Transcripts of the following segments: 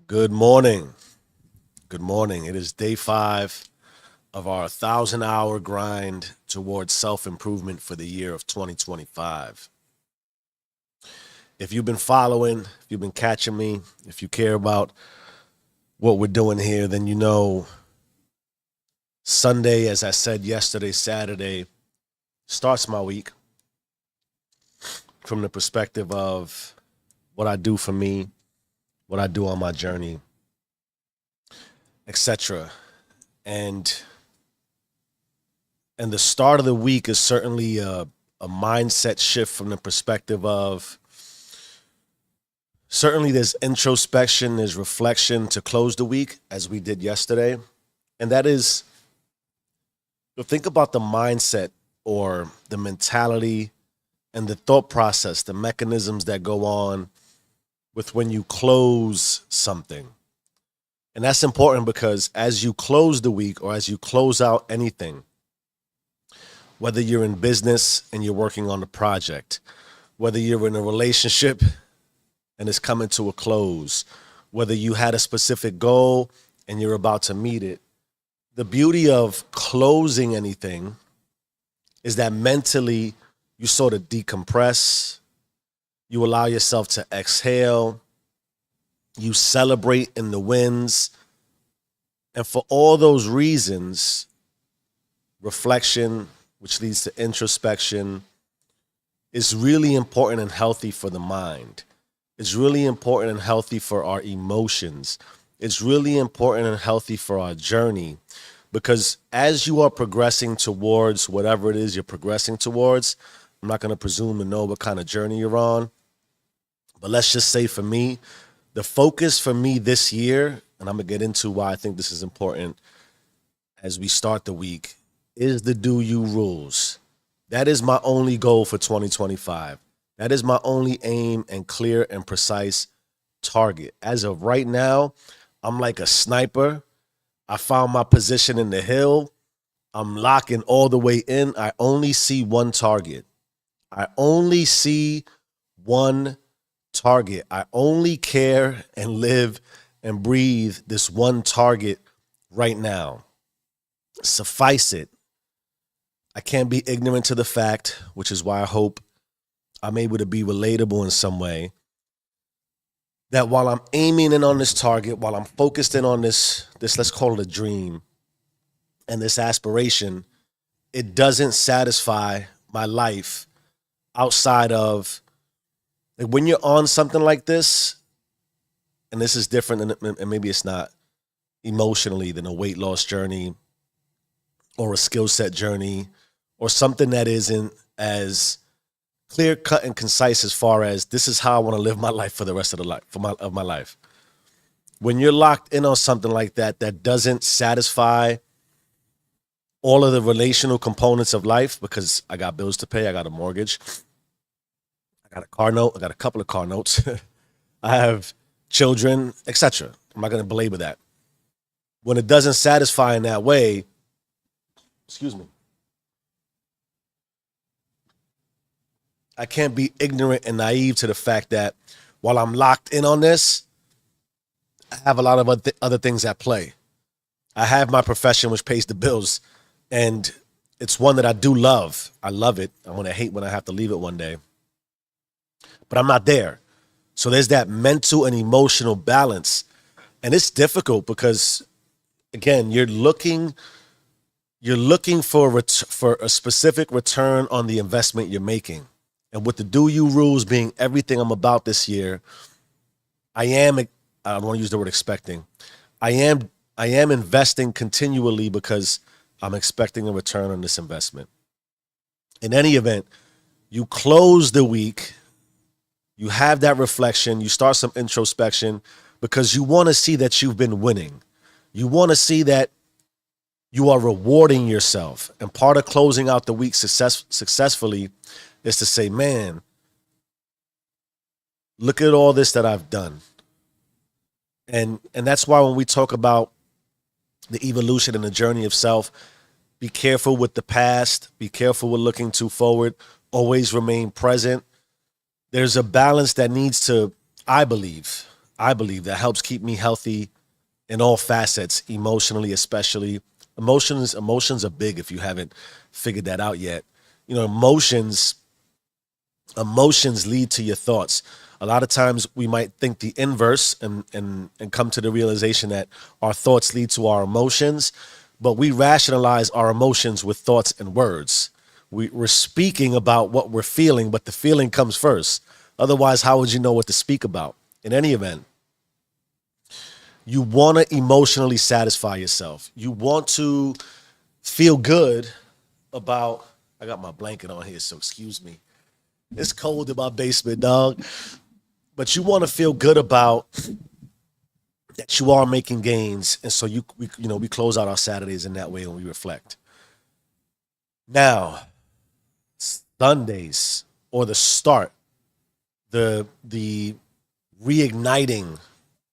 Good morning. Good morning. It is day 5 of our 1,000-hour grind towards self-improvement for the year of 2025. If you've been following, if you've been catching me, if you care about what we're doing here, then you know Sunday, as I said yesterday, Saturday, starts my week from the perspective of what I do for me, what I do on my journey, etc. And the start of the week is certainly a mindset shift from the perspective of certainly there's introspection, there's reflection to close the week as we did yesterday. And that is to think about the mindset or the mentality and the thought process, the mechanisms that go on with when you close something. And that's important because as you close the week or as you close out anything, whether you're in business and you're working on a project, whether you're in a relationship and it's coming to a close, whether you had a specific goal and you're about to meet it, the beauty of closing anything is that mentally you sort of decompress, you allow yourself to exhale, you celebrate in the wins. And for all those reasons, reflection, which leads to introspection, is really important and healthy for the mind. It's really important and healthy for our emotions. It's really important and healthy for our journey. Because as you are progressing towards whatever it is you're progressing towards, I'm not going to presume to know what kind of journey you're on, but let's just say for me, the focus for me this year, and I'm going to get into why I think this is important as we start the week, is the do you rules. That is my only goal for 2025. That is my only aim and clear and precise target. As of right now, I'm like a sniper. I found my position in the hill. I'm locking all the way in. I only see one target. I only see one target. I only care and live and breathe this one target right now. Suffice it. I can't be ignorant to the fact, which is why I hope I'm able to be relatable in some way, that while I'm aiming in on this target, while I'm focused in on this let's call it a dream, and this aspiration, it doesn't satisfy my life outside of, like, when you're on something like this, and this is different than, and maybe it's not emotionally, than a weight loss journey or a skill set journey or something that isn't as clear cut and concise as far as this is how I want to live my life for the rest of the life of my life. When you're locked in on something like that that doesn't satisfy all of the relational components of life, because I got bills to pay, I got a mortgage, I got a car note, I got a couple of car notes, I have children, etc. I'm not going to belabor that. When it doesn't satisfy in that way, excuse me, I can't be ignorant and naive to the fact that while I'm locked in on this, I have a lot of other things at play. I have my profession, which pays the bills, and it's one that I do love. I love it. I want to hate when I have to leave it one day, but I'm not there. So there's that mental and emotional balance, and it's difficult because, again, you're looking for a specific return on the investment you're making. And with the do you rules being everything I'm about this year, I don't want to use the word expecting. I am investing continually because I'm expecting a return on this investment. In any event, you close the week, you have that reflection, you start some introspection because you want to see that you've been winning. You want to see that you are rewarding yourself. And part of closing out the week successfully is to say, man, look at all this that I've done. And that's why when we talk about the evolution and the journey of self, be careful with the past, be careful with looking too forward, always remain present. There's a balance that needs to, I believe, I believe that helps keep me healthy in all facets, emotionally, especially. Emotions are big if you haven't figured that out yet. You know, emotions lead to your thoughts. A lot of times we might think the inverse and come to the realization that our thoughts lead to our emotions, but we rationalize our emotions with thoughts and words. We're speaking about what we're feeling, but the feeling comes first. Otherwise, how would you know what to speak about? In any event, you want to emotionally satisfy yourself. You want to feel good about. I got my blanket on here, so excuse me. It's cold in my basement, dog. But you want to feel good about that you are making gains, and so we close out our Saturdays in that way and we reflect. Now, Sundays or the start, the reigniting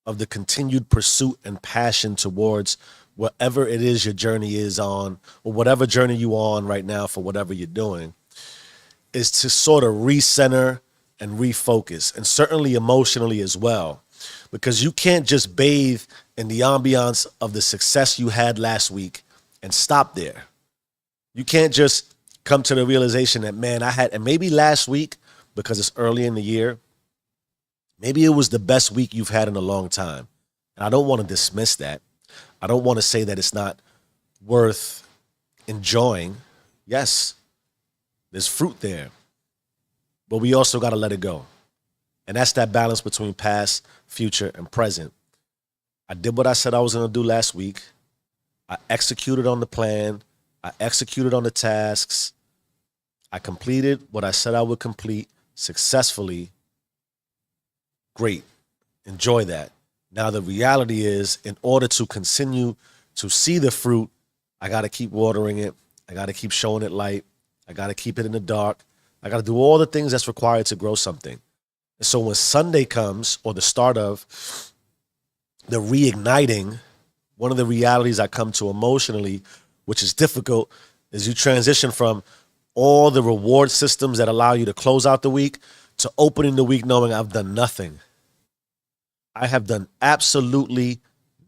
of the continued pursuit and passion towards whatever it is your journey is on, or whatever journey you are on right now for whatever you're doing, is to sort of recenter and refocus, and certainly emotionally as well, because you can't just bathe in the ambiance of the success you had last week and stop there. You can't just come to the realization that, man, and maybe last week, because it's early in the year, maybe it was the best week you've had in a long time. And I don't want to dismiss that. I don't want to say that it's not worth enjoying. Yes, there's fruit there, but we also got to let it go. And that's that balance between past, future, and present. I did what I said I was going to do last week. I executed on the plan. I executed on the tasks. I completed what I said I would complete successfully. Great. Enjoy that. Now, the reality is, in order to continue to see the fruit, I got to keep watering it. I got to keep showing it light. I got to keep it in the dark. I got to do all the things that's required to grow something. And so when Sunday comes, or the start of the reigniting, one of the realities I come to emotionally, which is difficult, is you transition from all the reward systems that allow you to close out the week to opening the week knowing I've done nothing. I have done absolutely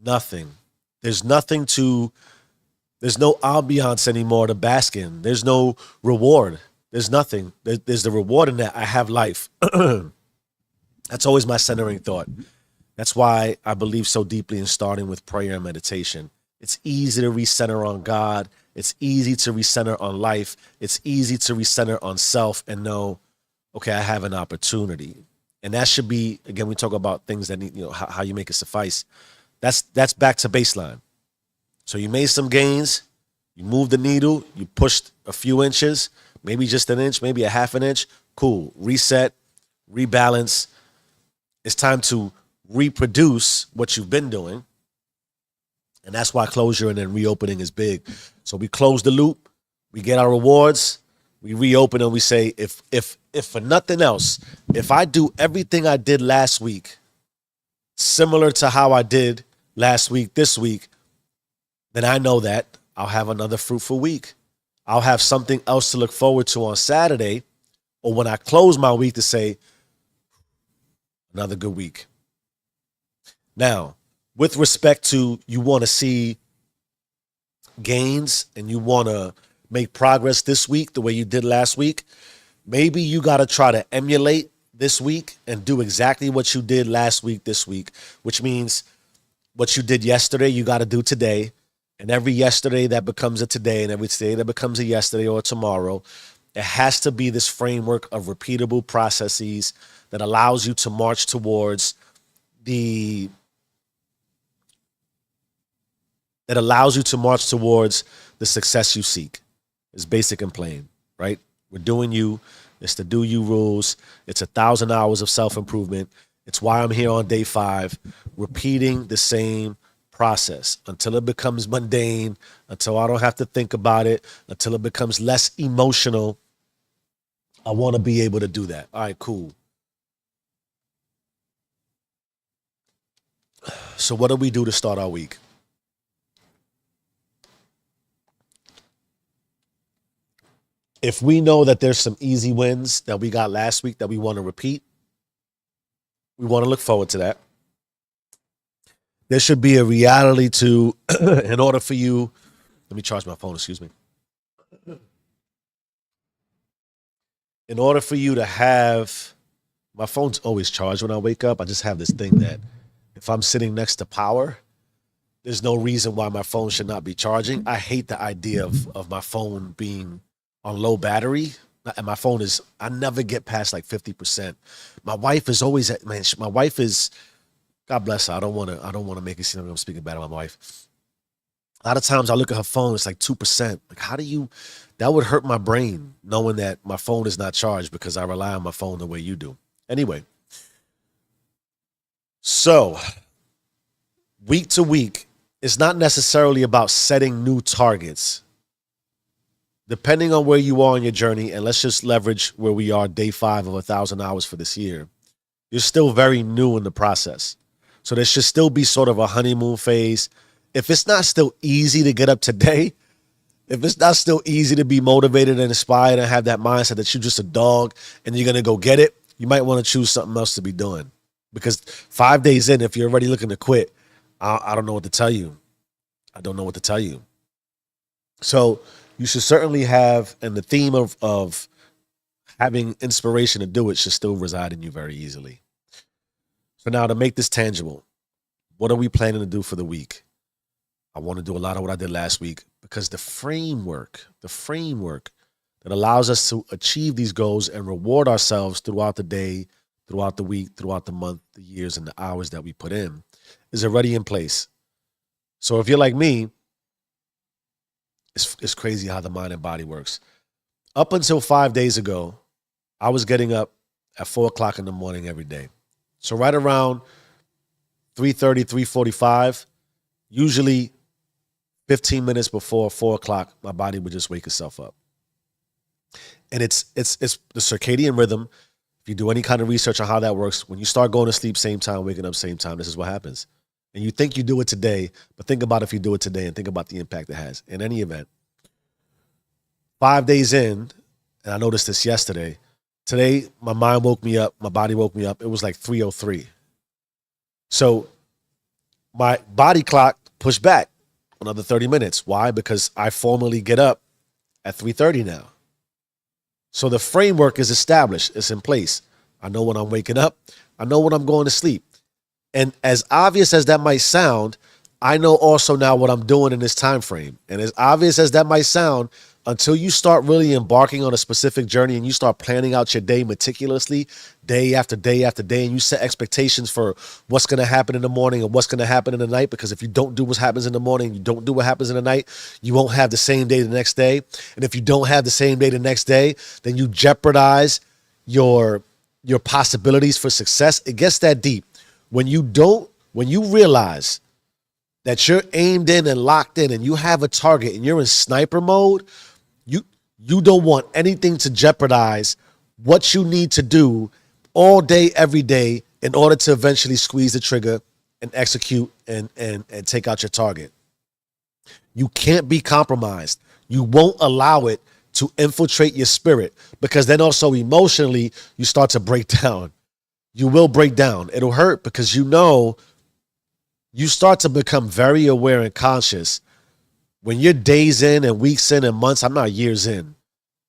nothing. There's no ambiance anymore to bask in. There's no reward. There's nothing. There's the reward in that I have life. That's always my centering thought. That's why I believe so deeply in starting with prayer and meditation. It's easy to recenter on God. It's easy to recenter on life. It's easy to recenter on self and know, okay, I have an opportunity. And that should be, again, we talk about things that need, how you make it suffice. That's back to baseline. So you made some gains, you moved the needle, you pushed a few inches, maybe just an inch, maybe a half an inch. Cool. Reset, rebalance. It's time to reproduce what you've been doing. And that's why closure and then reopening is big. So we close the loop, we get our rewards, we reopen, and we say, if for nothing else, if I do everything I did last week, similar to how I did last week, this week, then I know that I'll have another fruitful week. I'll have something else to look forward to on Saturday, or when I close my week, to say, another good week. Now, with respect to, you want to see gains and you want to make progress this week the way you did last week, maybe you got to try to emulate this week and do exactly what you did last week this week, which means what you did yesterday, you got to do today. And every yesterday that becomes a today, and every today that becomes a yesterday or tomorrow. It has to be this framework of repeatable processes that allows you to march towards the success you seek. It's basic and plain, right? We're doing you. It's the do you rules. It's 1,000 hours of self-improvement. It's why I'm here on day 5, repeating the same process until it becomes mundane, until I don't have to think about it, until it becomes less emotional. I want to be able to do that. All right, cool. So what do we do to start our week? If we know that there's some easy wins that we got last week that we want to repeat, we want to look forward to that. There should be a reality to, in order for you, let me charge my phone, excuse me. In order for you to have, my phone's always charged when I wake up. I just have this thing that if I'm sitting next to power, there's no reason why my phone should not be charging. I hate the idea of my phone being on low battery. And my phone is, I never get past like 50%. My wife is always at, man, my wife is, God bless her. I don't want to make it seem like I'm speaking bad about my wife. A lot of times I look at her phone, it's like 2%. Like, how do you, that would hurt my brain knowing that my phone is not charged because I rely on my phone the way you do. Anyway, so week to week, it's not necessarily about setting new targets. Depending on where you are on your journey, and let's just leverage where we are, day 5 of 1,000 hours for this year, you're still very new in the process. So there should still be sort of a honeymoon phase. If it's not still easy to get up today, if it's not still easy to be motivated and inspired and have that mindset that you're just a dog and you're going to go get it, you might want to choose something else to be doing. Because 5 days in, if you're already looking to quit, I don't know what to tell you. I don't know what to tell you. So you should certainly have, and the theme of having inspiration to do it should still reside in you very easily. So now to make this tangible, what are we planning to do for the week? I want to do a lot of what I did last week because the framework that allows us to achieve these goals and reward ourselves throughout the day, throughout the week, throughout the month, the years, and the hours that we put in is already in place. So if you're like me, it's crazy how the mind and body works. Up until 5 days ago, I was getting up at 4 o'clock in the morning every day. So right around 3:30, 3:45, usually 15 minutes before 4 o'clock, my body would just wake itself up. And it's the circadian rhythm. If you do any kind of research on how that works, when you start going to sleep same time, waking up same time, this is what happens. And you think you do it today, but think about if you do it today and think about the impact it has. In any event, 5 days in, and I noticed this yesterday, today my mind woke me up, my body woke me up. It was like 3:03. So my body clock pushed back another 30 minutes. Why? Because I formally get up at 3:30 now. So the framework is established. It's in place. I know when I'm waking up. I know when I'm going to sleep. And as obvious as that might sound, I know also now what I'm doing in this time frame. And as obvious as that might sound, until you start really embarking on a specific journey and you start planning out your day meticulously, day after day after day, and you set expectations for what's going to happen in the morning and what's going to happen in the night, because if you don't do what happens in the morning, you don't do what happens in the night, you won't have the same day the next day. And if you don't have the same day the next day, then you jeopardize your possibilities for success. It gets that deep. When you realize that you're aimed in and locked in and you have a target and you're in sniper mode, you don't want anything to jeopardize what you need to do all day, every day in order to eventually squeeze the trigger and execute and take out your target. You can't be compromised. You won't allow it to infiltrate your spirit, because then also emotionally you start to break down. You will break down. It'll hurt because you start to become very aware and conscious when you're days in and weeks in and months. I'm not years in,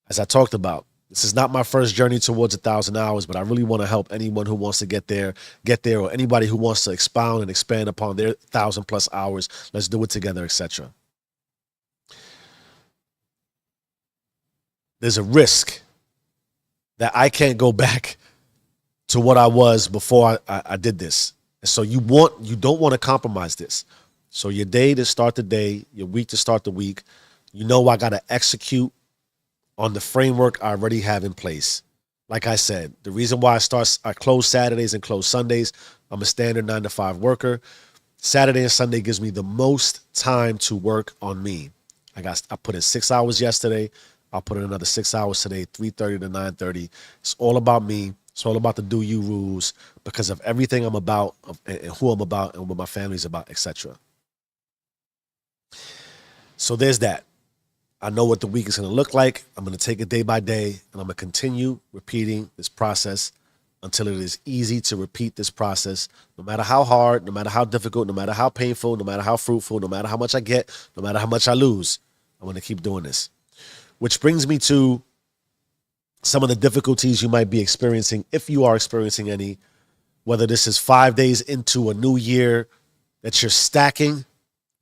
as I talked about. This is not my first journey towards 1,000 hours, but I really want to help anyone who wants to get there, or anybody who wants to expound and expand upon their 1,000+ hours. Let's do it together, etc. There's a risk that I can't go back to what I was before I did this. And so you don't want to compromise this. So your day to start the day, your week to start the week, I got to execute on the framework I already have in place. Like I said, the reason why I close Saturdays and close Sundays, I'm a standard 9 to 5 worker. Saturday and Sunday gives me the most time to work on me. I put in 6 hours yesterday. I'll put in another 6 hours today, 3:30 to 9:30. It's all about me. It's all about the do you rules because of everything I'm about and who I'm about and what my family's about, etc. So there's that. I know what the week is going to look like. I'm going to take it day by day, and I'm going to continue repeating this process until it is easy to repeat this process, no matter how hard, no matter how difficult, no matter how painful, no matter how fruitful, no matter how much I get, no matter how much I lose. I'm going to keep doing this. Which brings me to some of the difficulties you might be experiencing, if you are experiencing any, whether this is 5 days into a new year that you're stacking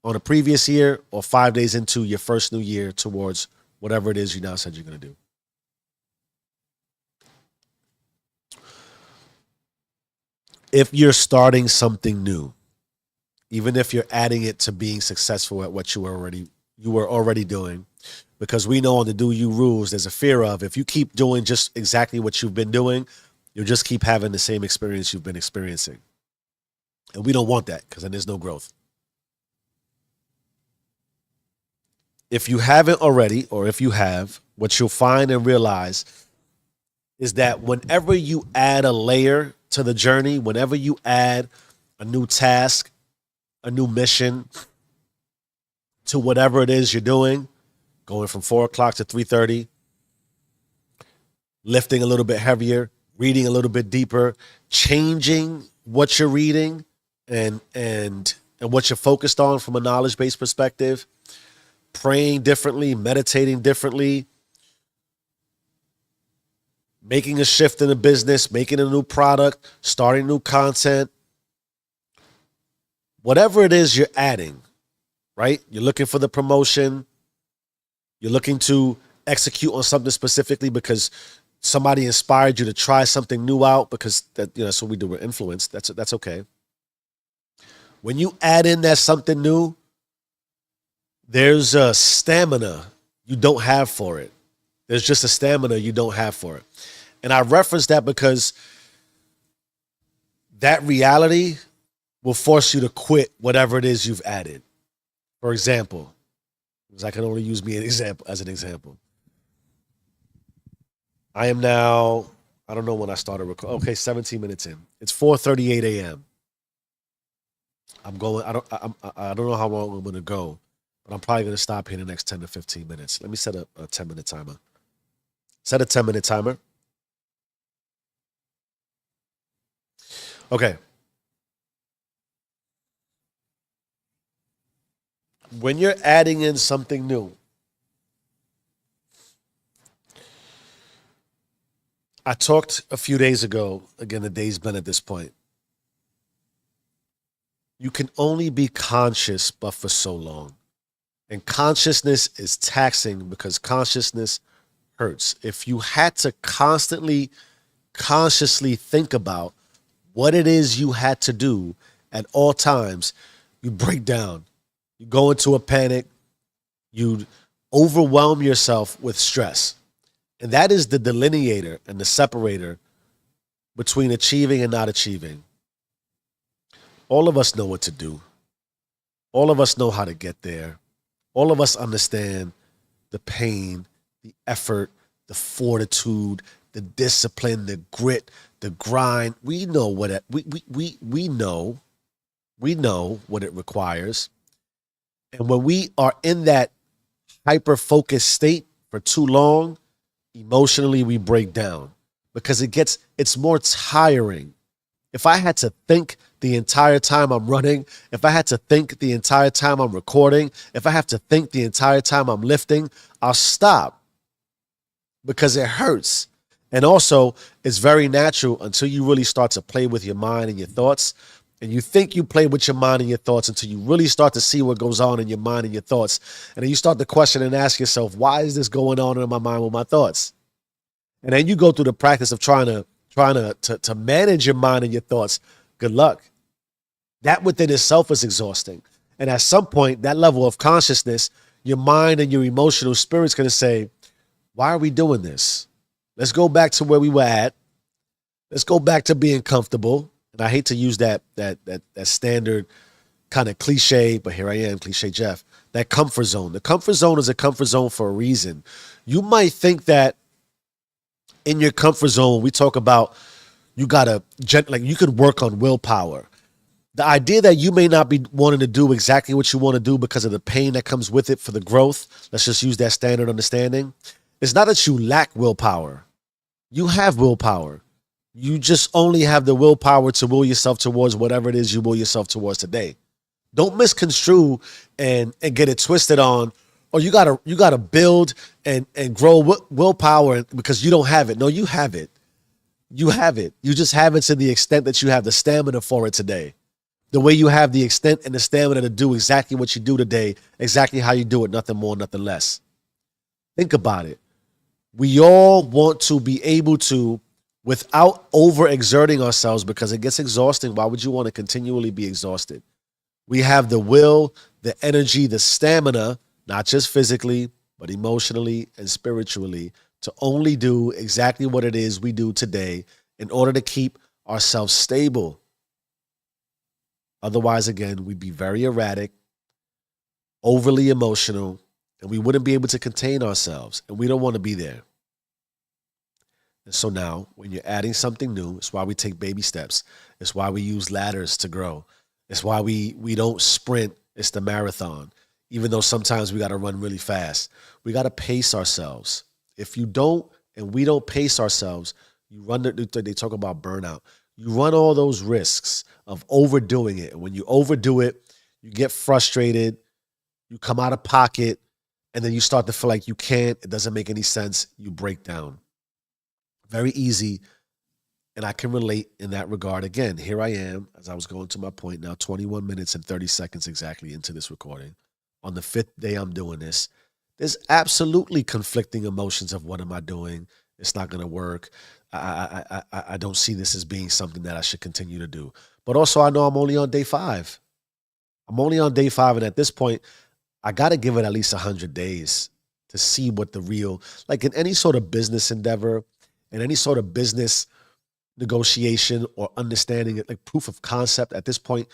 on a previous year, or 5 days into your first new year towards whatever it is you now said you're going to do. If you're starting something new, even if you're adding it to being successful at what you were already doing, because we know on the Do You rules, there's a fear of if you keep doing just exactly what you've been doing, you'll just keep having the same experience you've been experiencing. And we don't want that, because then there's no growth. If you haven't already, or if you have, what you'll find and realize is that whenever you add a layer to the journey, whenever you add a new task, a new mission to whatever it is you're doing, going from 4 o'clock to 3:30, lifting a little bit heavier, reading a little bit deeper, changing what you're reading and what you're focused on from a knowledge-based perspective, praying differently, meditating differently, making a shift in the business, making a new product, starting new content, whatever it is you're adding, right? You're looking for the promotion. You're looking to execute on something specifically because somebody inspired you to try something new out, because that's what we do. We're influenced. That's okay. When you add in that something new, there's a stamina you don't have for it. There's just a stamina you don't have for it. And I reference that because that reality will force you to quit whatever it is you've added. For example, because I can only use me as an example. I am now, I don't know when I started recording. Okay, 17 minutes in. It's 4:38 a.m. I'm going, I don't know how long I'm going to go, but I'm probably going to stop here in the next 10 to 15 minutes. Let me set a 10-minute timer. Set a 10-minute timer. Okay. When you're adding in something new, I talked a few days ago, again, the day's been at this point. You can only be conscious but for so long. And consciousness is taxing because consciousness hurts. If you had to constantly, consciously think about what it is you had to do at all times, you break down. You go into a panic. You overwhelm yourself with stress. And that is the delineator and the separator between achieving and not achieving. All of us know what to do. All of us know how to get there. All of us understand the pain, the effort, the fortitude, the discipline, the grit, the grind. We know what it, we know what it requires. And when we are in that hyper-focused state for too long, emotionally we break down because it's more tiring. If I had to think the entire time I'm running, if I had to think the entire time I'm recording, if I have to think the entire time I'm lifting, I'll stop because it hurts. And also, it's very natural until you really start to play with your mind and your thoughts. And you think you play with your mind and your thoughts until you really start to see what goes on in your mind and your thoughts. And then you start to question and ask yourself, why is this going on in my mind with my thoughts? And then you go through the practice of trying to manage your mind and your thoughts. Good luck. That within itself is exhausting. And at some point, that level of consciousness, your mind and your emotional spirit's going to say, why are we doing this? Let's go back to where we were at. Let's go back to being comfortable. And I hate to use that standard kind of cliche, but here I am, cliche Jeff. That comfort zone. The comfort zone is a comfort zone for a reason. You might think that in your comfort zone, we talk about you could work on willpower. The idea that you may not be wanting to do exactly what you want to do because of the pain that comes with it for the growth, let's just use that standard understanding. It's not that you lack willpower. You have willpower. You just only have the willpower to will yourself towards whatever it is you will yourself towards today. Don't misconstrue and get it twisted on. Or you gotta build and grow willpower because you don't have it. No, you have it. You have it. You just have it to the extent that you have the stamina for it today. The way you have the extent and the stamina to do exactly what you do today, exactly how you do it, nothing more, nothing less. Think about it. We all want to be able to, without overexerting ourselves, because it gets exhausting. Why would you want to continually be exhausted? We have the will, the energy, the stamina, not just physically, but emotionally and spiritually, to only do exactly what it is we do today in order to keep ourselves stable. Otherwise, again, we'd be very erratic, overly emotional, and we wouldn't be able to contain ourselves. And we don't want to be there. And so now, when you're adding something new, it's why we take baby steps. It's why we use ladders to grow. It's why we don't sprint. It's the marathon. Even though sometimes we got to run really fast, we got to pace ourselves. If you don't, and we don't pace ourselves, you run. They talk about burnout. You run all those risks of overdoing it. And when you overdo it, you get frustrated. You come out of pocket, and then you start to feel like you can't. It doesn't make any sense. You break down. Very easy. And I can relate in that regard. Again, here I am, as I was going to my point now, 21 minutes and 30 seconds exactly into this recording. On the fifth day I'm doing this, there's absolutely conflicting emotions of what am I doing? It's not going to work. I don't see this as being something that I should continue to do. But also, I know I'm only on day 5. I'm only on day 5. And at this point, I got to give it at least 100 days to see what the real, like in any sort of business endeavor, in any sort of business negotiation or understanding it, like proof of concept. At this point,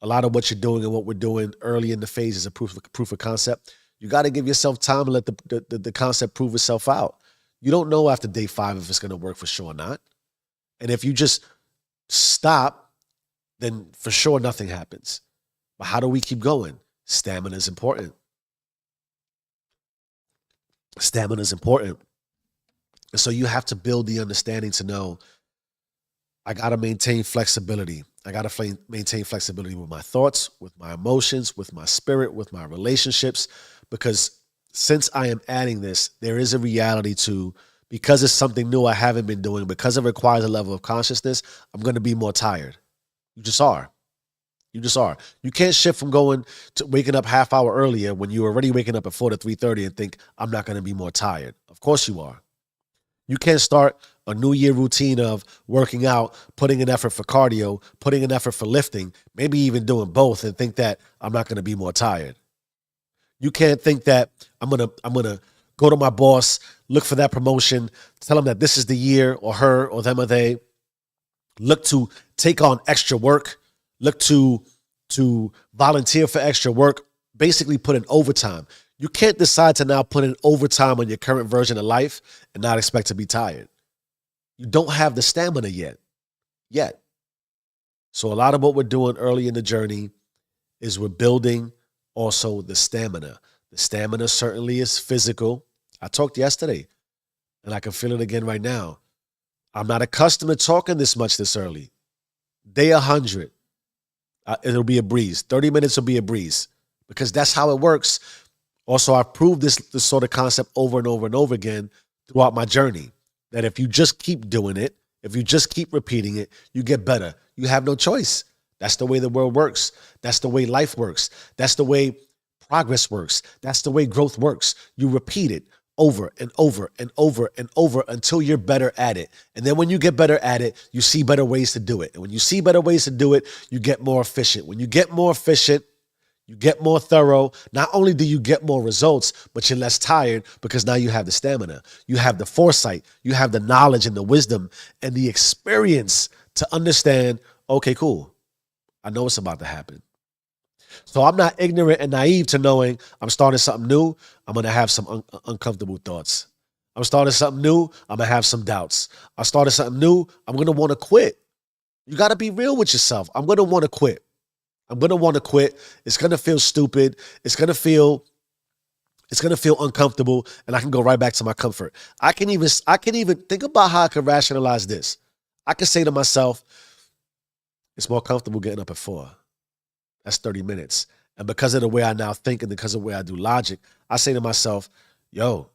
a lot of what you're doing and what we're doing early in the phase is a proof of concept. You got to give yourself time to let the concept prove itself out. You don't know after day 5 if it's going to work for sure or not. And if you just stop, then for sure nothing happens. But how do we keep going? Stamina is important. Stamina is important. And so you have to build the understanding to know I got to maintain flexibility. I got to maintain flexibility with my thoughts, with my emotions, with my spirit, with my relationships, because since I am adding this, there is a reality to, because it's something new I haven't been doing, because it requires a level of consciousness, I'm going to be more tired. You just are. You just are. You can't shift from going to waking up half hour earlier when you're already waking up at 4 to 3:30 and think, I'm not going to be more tired. Of course you are. You can't start a New Year routine of working out, putting an effort for cardio, putting an effort for lifting, maybe even doing both, and think that I'm not going to be more tired. You can't think that I'm gonna go to my boss, look for that promotion, tell them that this is the year, or her, or them, or they. Look to take on extra work, look to volunteer for extra work, basically put in overtime. You can't decide to now put in overtime on your current version of life and not expect to be tired. You don't have the stamina yet. So a lot of what we're doing early in the journey is we're building also the stamina. The stamina certainly is physical. I talked yesterday, and I can feel it again right now. I'm not accustomed to talking this much this early. Day 100, it'll be a breeze. 30 minutes will be a breeze because that's how it works. Also, I've proved this sort of concept over and over and over again throughout my journey, that if you just keep doing it, if you just keep repeating it, you get better. You have no choice. That's the way the world works. That's the way life works. That's the way progress works. That's the way growth works. You repeat it over and over and over and over until you're better at it. And then when you get better at it, you see better ways to do it. And when you see better ways to do it, you get more efficient. When you get more efficient, you get more thorough. Not only do you get more results, but you're less tired because now you have the stamina. You have the foresight. You have the knowledge and the wisdom and the experience to understand, okay, cool. I know it's about to happen. So I'm not ignorant and naive to knowing I'm starting something new. I'm going to have some uncomfortable thoughts. I'm starting something new. I'm going to have some doubts. I started something new. I'm going to want to quit. You got to be real with yourself. I'm going to want to quit. I'm going to want to quit. It's going to feel stupid. It's going to feel uncomfortable, and I can go right back to my comfort. I can even think about how I can rationalize this. I can say to myself, it's more comfortable getting up at 4. That's 30 minutes. And because of the way I now think and because of the way I do logic, I say to myself, yo,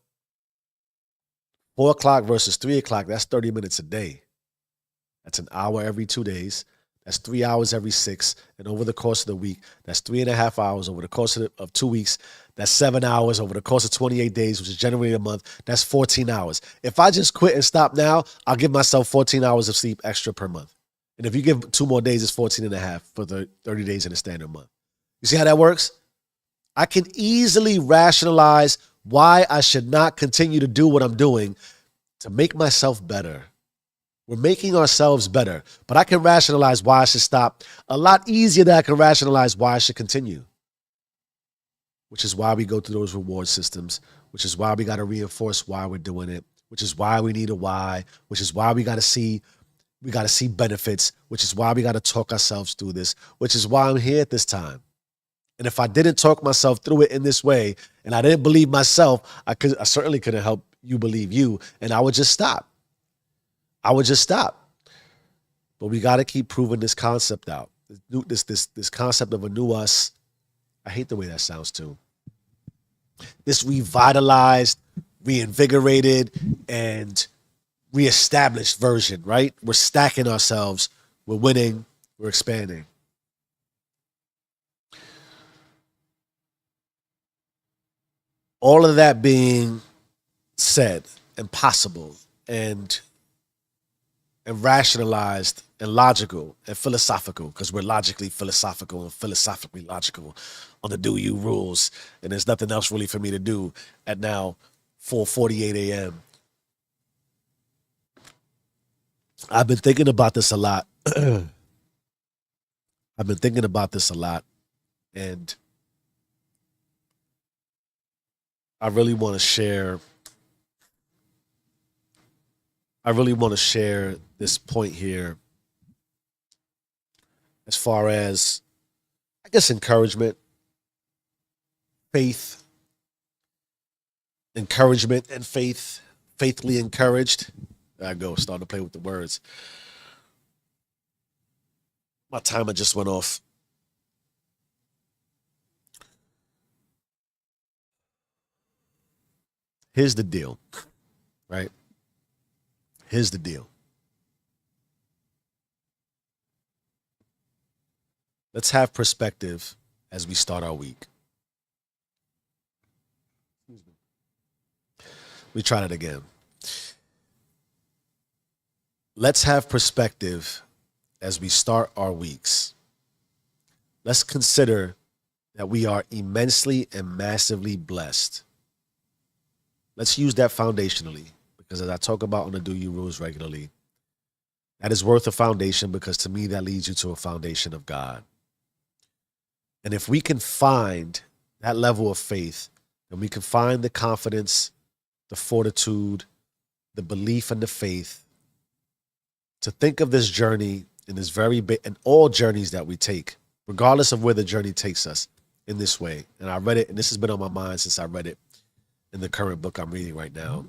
4 o'clock versus 3 o'clock, that's 30 minutes a day. That's an hour every 2 days. That's 3 hours every 6. And over the course of the week, that's 3.5 hours. Over the course of 2 weeks, that's 7 hours. Over the course of 28 days, which is generally a month, that's 14 hours. If I just quit and stop now, I'll give myself 14 hours of sleep extra per month. And if you give 2 more days, it's 14.5 for the 30 days in a standard month. You see how that works? I can easily rationalize why I should not continue to do what I'm doing to make myself better. We're making ourselves better, but I can rationalize why I should stop a lot easier than I can rationalize why I should continue. Which is why we go through those reward systems, which is why we got to reinforce why we're doing it, which is why we need a why, which is why we got to see benefits, which is why we got to talk ourselves through this, which is why I'm here at this time. And if I didn't talk myself through it in this way, and I didn't believe myself, I certainly couldn't help you believe you, and I would just stop. But we got to keep proving this concept out. This concept of a new us. I hate the way that sounds too. This revitalized, reinvigorated, and reestablished version, right? We're stacking ourselves. We're winning. We're expanding. All of that being said and possible and rationalized and logical and philosophical, because we're logically philosophical and philosophically logical on the Do You rules, and there's nothing else really for me to do at now 4:48 a.m. I've been thinking about this a lot. And I really want to share this point here as far as, I guess, encouragement, faith, encouragement and faith, faithfully encouraged. There I go, starting to play with the words. My timer just went off. Here's the deal, right? Here's the deal. Let's have perspective as we start our week. We try it again. Let's have perspective as we start our weeks. Let's consider that we are immensely and massively blessed. Let's use that foundationally, because as I talk about on the Do You rules regularly, that is worth a foundation, because to me that leads you to a foundation of God. And if we can find that level of faith, and we can find the confidence, the fortitude, the belief and the faith to think of this journey in this and all journeys that we take, regardless of where the journey takes us, in this way. And I read it, and this has been on my mind since I read it in the current book I'm reading right now,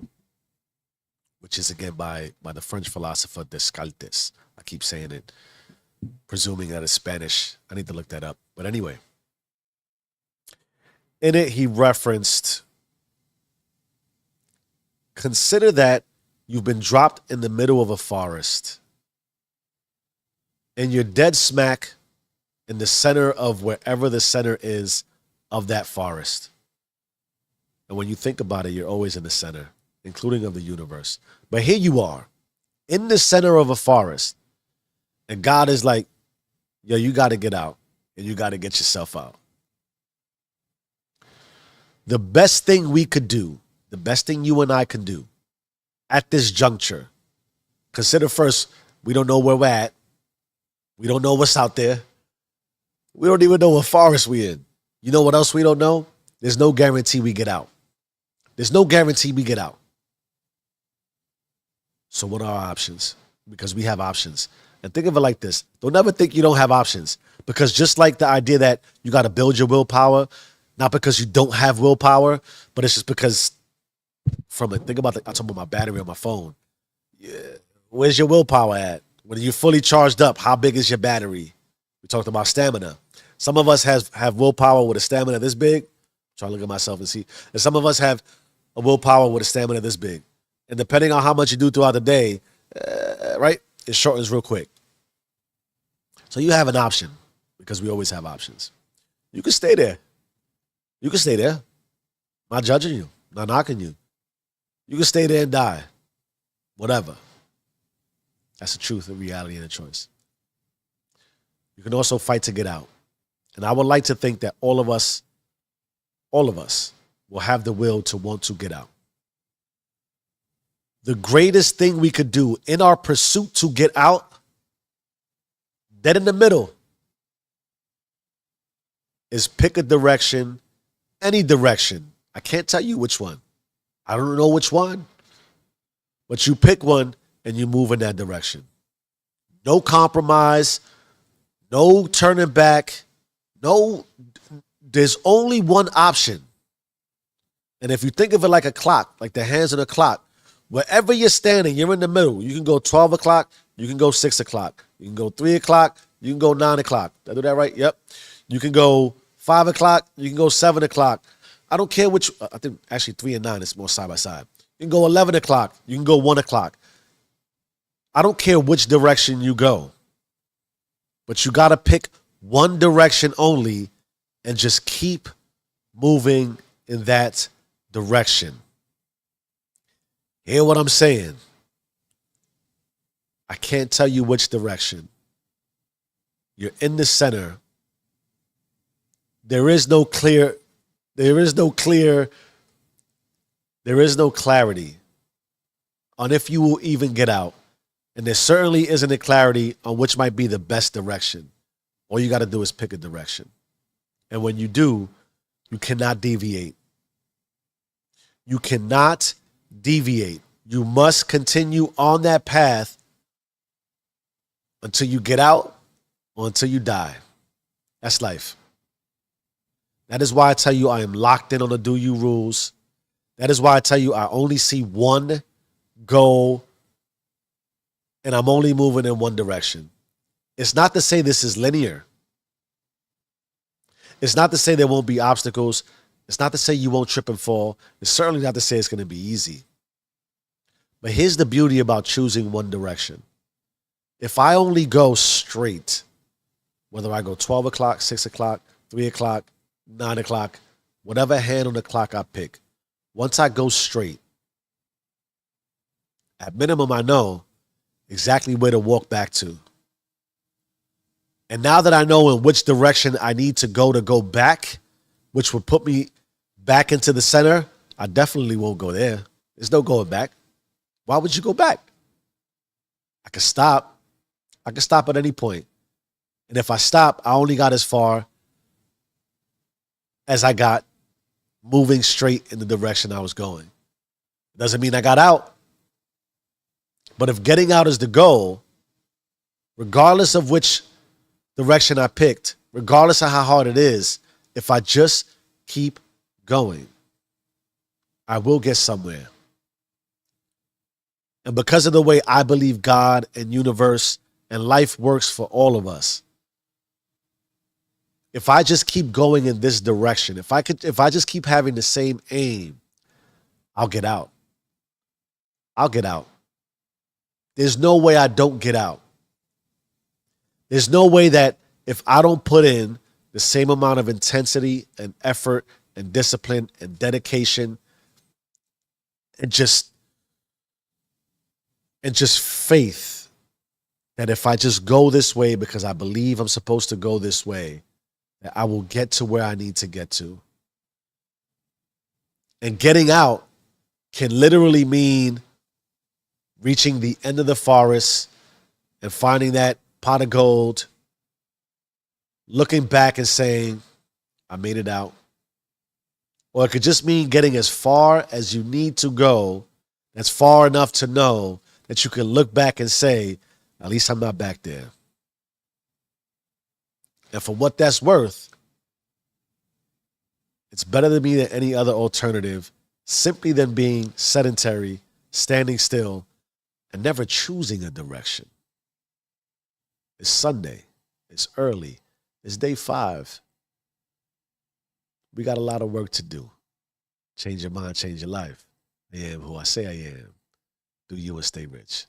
which is again by the French philosopher Descartes. I keep saying it, presuming that it's Spanish. I need to look that up. But anyway, in it he referenced, consider that you've been dropped in the middle of a forest and you're dead smack in the center of wherever the center is of that forest. And when you think about it, you're always in the center, including of the universe. But here you are, in the center of a forest, and God is like, yo, you got to get out, and you got to get yourself out. The best thing we could do, the best thing you and I can do at this juncture, consider first, we don't know where we're at. We don't know what's out there. We don't even know what forest we're in. You know what else we don't know? There's no guarantee we get out. There's no guarantee we get out. So what are our options? Because we have options. And think of it like this. Don't ever think you don't have options. Because just like the idea that you got to build your willpower, not because you don't have willpower, but it's just because from it. Think about I'm talking about my battery on my phone. Yeah. Where's your willpower at? When you're fully charged up, how big is your battery? We talked about stamina. Some of us have willpower with a stamina this big. Try to look at myself and see. And some of us have a willpower with a stamina this big. And depending on how much you do throughout the day, right, it shortens real quick. So you have an option, because we always have options. You can stay there. You can stay there. Not judging you, not knocking you. You can stay there and die. Whatever. That's the truth, the reality, and the choice. You can also fight to get out. And I would like to think that all of us will have the will to want to get out. The greatest thing we could do in our pursuit to get out, dead in the middle, is pick a direction, any direction. I can't tell you which one. I don't know which one. But you pick one and you move in that direction. No compromise, no turning back, there's only one option. And if you think of it like a clock, like the hands on a clock, wherever you're standing, you're in the middle. You can go 12 o'clock, you can go 6 o'clock, you can go 3 o'clock, you can go 9 o'clock. Did I do that right? Yep. You can go 5 o'clock, you can go 7 o'clock. I don't care which, I think actually 3 and 9 is more side by side. You can go 11 o'clock, you can go 1 o'clock. I don't care which direction you go, but you got to pick one direction only and just keep moving in that direction. Hear what I'm saying? I can't tell you which direction. You're in the center. There is no clarity. On if you will even get out. And there certainly isn't a clarity on which might be the best direction. All you got to do is pick a direction. And when you do, you cannot deviate. You cannot deviate. You must continue on that path until you get out or until you die. That's life. That is why I tell you I am locked in on the do you rules. That is why I tell you I only see one goal and I'm only moving in one direction. It's not to say this is linear. It's not to say there won't be obstacles. It's not to say you won't trip and fall. It's certainly not to say it's going to be easy. But here's the beauty about choosing one direction. If I only go straight, whether I go 12 o'clock, 6 o'clock, 3 o'clock, 9 o'clock, whatever hand on the clock I pick, once I go straight, at minimum I know exactly where to walk back to. And now that I know in which direction I need to go back, which would put me back into the center, I definitely won't go there. There's no going back. Why would you go back? I could stop. I could stop at any point. And if I stop, I only got as far as I got moving straight in the direction I was going. Doesn't mean I got out. But if getting out is the goal, regardless of which direction I picked, regardless of how hard it is, if I just keep going, I will get somewhere. And because of the way I believe God and universe and life works for all of us, if I just keep going in this direction, if I just keep having the same aim, I'll get out. I'll get out. There's no way I don't get out. There's no way that if I don't put in the same amount of intensity and effort and discipline and dedication and just faith that if I just go this way because I believe I'm supposed to go this way, that I will get to where I need to get to. And getting out can literally mean reaching the end of the forest and finding that pot of gold, looking back and saying, I made it out. Or it could just mean getting as far as you need to go, that's far enough to know that you can look back and say, at least I'm not back there. And for what that's worth, it's better to me than any other alternative, simply than being sedentary, standing still, and never choosing a direction. It's Sunday. It's early. It's day 5. We got a lot of work to do. Change your mind, change your life. I am who I say I am. Do you and stay rich.